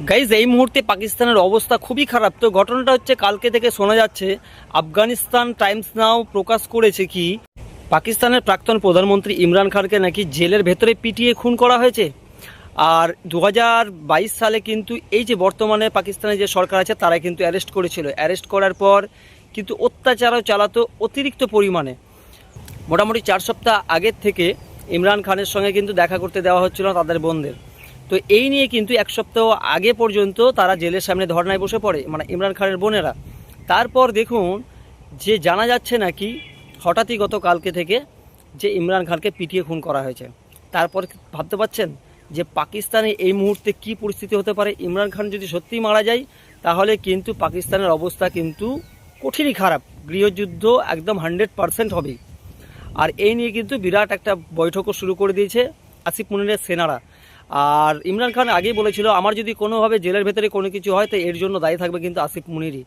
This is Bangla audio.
গাইজ এই মুহূর্তে পাকিস্তানের অবস্থা খুবই খারাপ। তো ঘটনাটা হচ্ছে কালকে থেকে শোনা যাচ্ছে, আফগানিস্তান টাইমস নাও প্রকাশ করেছে কি পাকিস্তানের প্রাক্তন প্রধানমন্ত্রী ইমরান খানকে নাকি জেলের ভেতরে পিটিয়ে খুন করা হয়েছে। আর 2022 সালে কিন্তু এই যে বর্তমানে পাকিস্তানের যে সরকার আছে তারা কিন্তু অ্যারেস্ট করেছিল। অ্যারেস্ট করার পর কিন্তু অত্যাচারও চালাতো অতিরিক্ত পরিমাণে। মোটামুটি 4 সপ্তাহ আগের থেকে ইমরান খানের সঙ্গে কিন্তু দেখা করতে দেওয়া হচ্ছিল না তাদের বোনদের। তো এই নিয়ে কিন্তু 1 সপ্তাহ আগে পর্যন্ত তারা জেলের সামনে ধর্নায় বসে পড়ে, মানে ইমরান খানের বোনেরা। তারপর দেখুন যে জানা যাচ্ছে নাকি হঠাৎই গতকালকে থেকে যে ইমরান খানকে পিটিয়ে খুন করা হয়েছে। তারপর ভাবতে পারছেন যে পাকিস্তানে এই মুহূর্তে কি পরিস্থিতি হতে পারে। ইমরান খান যদি সত্যিই মারা যায় তাহলে কিন্তু পাকিস্তানের অবস্থা কিন্তু কঠিনই খারাপ, গৃহযুদ্ধ একদম 100% হবে। আর এই নিয়ে কিন্তু বিরাট একটা বৈঠকও শুরু করে দিয়েছে আসিফ মুনিরের সেনারা। আর ইমরান খান আগেই বলেছিল, আমার যদি কোনোভাবে জেলের ভেতরে কোনো কিছু হয় তো এর জন্য দায়ী থাকবে কিন্তু আসিফ মুনিরই।